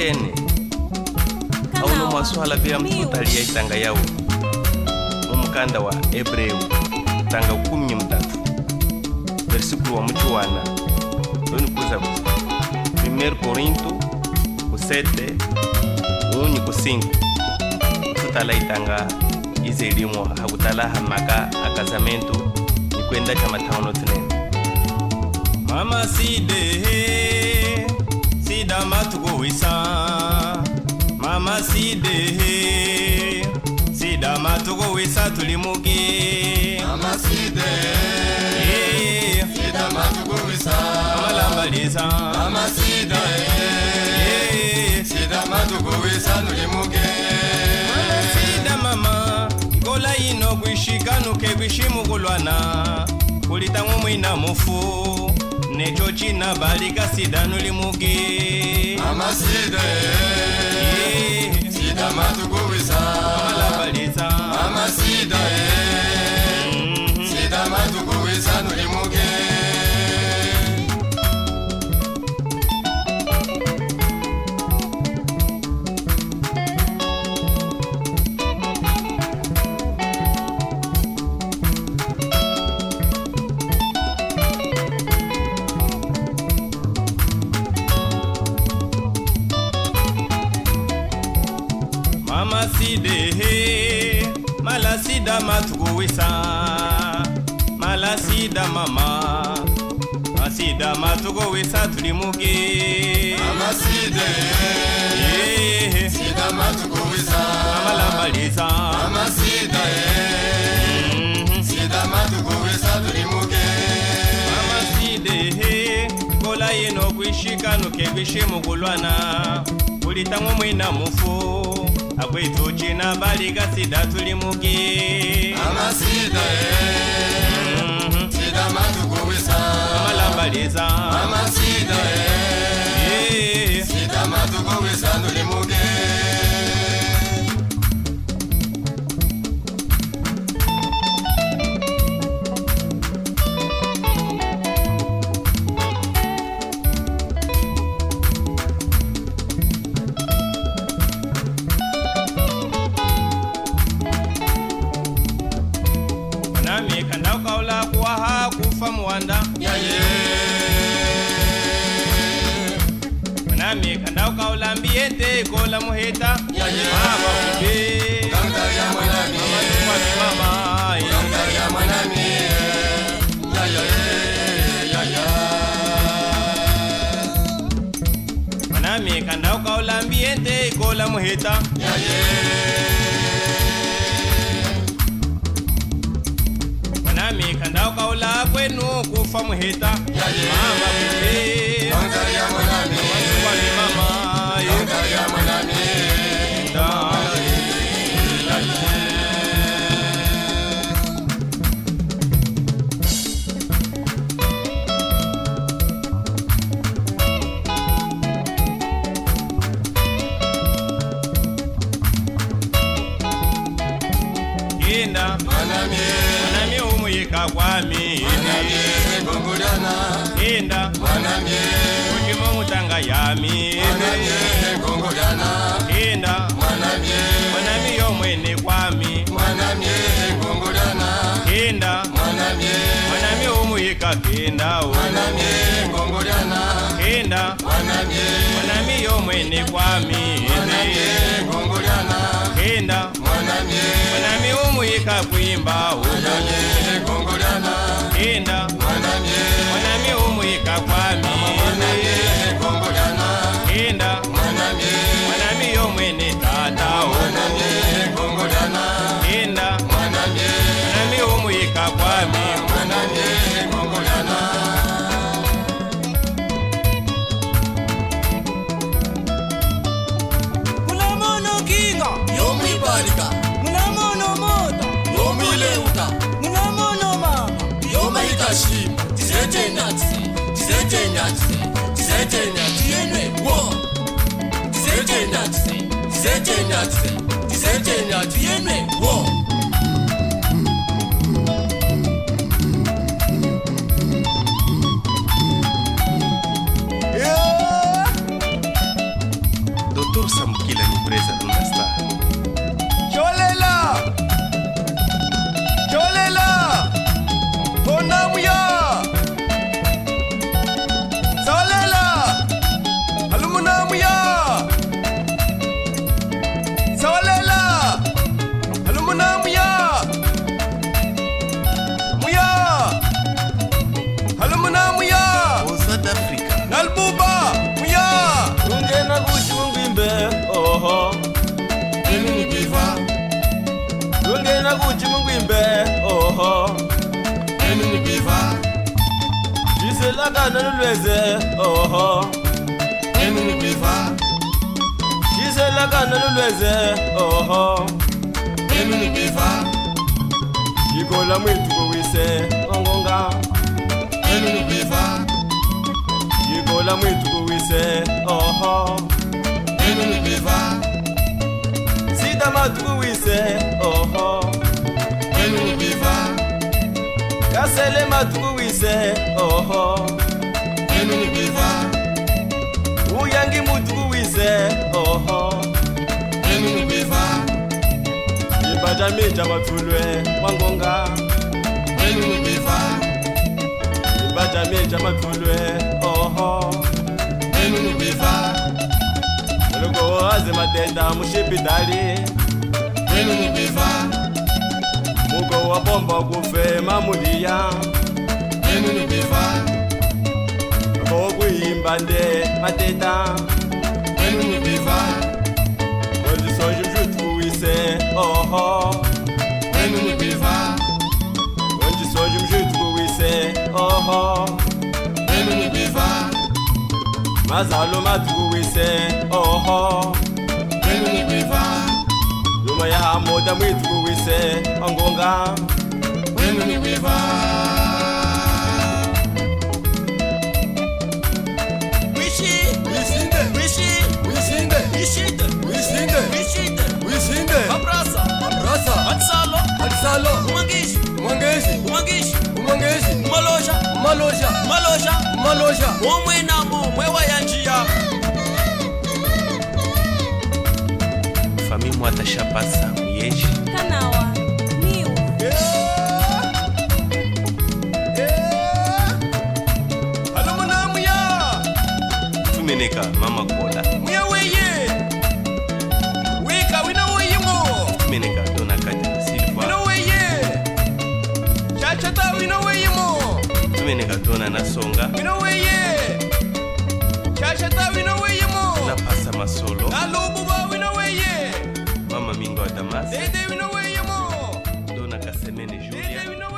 shene auno maswala vya mtutali ya itanga yao umukanda wa Hebreu tanga 13 versículo wa mchuana doni kuza 1 Corinto 7 1 ku 5 tutala itanga ize elimu hakutala hamaka akazamento ni kwenda chama tauno tunene mama side sida matukuwisa mama side sida matukuwisa tulimuke mama side sida matukuwisa mama lambaliza mama side sida matukuwisa tulimuke mama sida mama gola ino kwishikanuke kwishimukulwana kulitangwa mwina mufu necho china balika sida nulimuke mama side sida matukuwisa mama lambaliza mama side sida matukuwisa nulimuke mama side mala sida matukuwisa mala sida mama masida matukuwisa tulimuke mama side sida matukuwisa mama lambaliza mama side sida matukuwisa tulimuke mama side gola yeno kwishikanuke kwishimukulwana kulitangwa mwina mufu akwetu china balika sida tulimuke mama side sida matukuwisa mama lambaliza mama side sida matukuwisa tulimuke nami kanda ukaula kuwaha kufa muwanda nami kanda ukaula mbiyete kola muheta mama kude Kangaria mwanami mama Kangaria mwanami nami kanda ukaula mbiyete kola muheta nami kanda ukaula kwenu kufa muheta mama kude Kangaria mwanami mama Kangaria mwanami Inda mwanami umuyika kwami Ngongolana Inda mwanami ujima mutanga yami Ngongolana Inda mwanami yomwene kwami mwanami Ngongolana Inda mwanami umuyika kenda mwanami Ngongolana Inda mwanami yomwene kwami Ngongolana Inda mwanami mwanami umuyika kuimba Ngongolana Inda mwanami umuyika kwami Ngongolana Inda mwanami yomwene tata Ngongolana Inda mwanami umuyika kwami Ngongolana Munamono kinga, Yomibalika munamono mota, Yomileuka munamono mama, Yomaitashi Tizetenyatsi Yenwe Wo Tizetenyatsi Yenwe Wo Jina kuchi mungwimbe oho Enu ni biva Jisela kana nulweze oho Enu ni biva Jisela kana nulweze oho Enu ni biva Jikola mwitu kuwise ongonga Enu ni biva Jikola mwitu kuwise oho Enu ni biva Sida matu kuwise oho Enu ni biva Kasele matu kuwise oho Enu ni biva Uyangi mutu kuwise oho Enu ni biva Imbaja minja matulwe wangonga Enu ni biva Imbaja minja matulwe oho Enu ni biva Lugo waze matenda mushipitali Enu ni biva Mugo wa bomba kufe mamulia Enu ni biva Lugo kuimba nde matenda Enu ni biva Oji soju jutu kuwise oho Enu ni biva Oji soju jutu kuwise oho Enu ni biva Mazalo matu kuwise oho Enu ni biva Luma ya moda mwitu kuwise ongonga Enu ni biva Wishi, Wisinde wishi, Wisinde wishite, Wisinde wishite. Wisinde Abrasa, Rasa Atsalo, Alisalo Umangishi, Umangezi Umangishi, Umangezi Malosha, Malosha Malosha. Malosha Omwe namu, mwewa ya njia. Fami mwata shapasa muyeji Kanawa, Miu, Halo mwana muya Tumeneka mama kola Muya weye Wika wina weye mo Tumeneka dona kati silva Wina weye Chachata wina weye mo Tumeneka dona nasonga Wina weye Chachata wina weye mo na pasa masolo Nalubu ba wina weye mama mingo wa damas Dede wina weye mo dona kasemene Julia Dede wina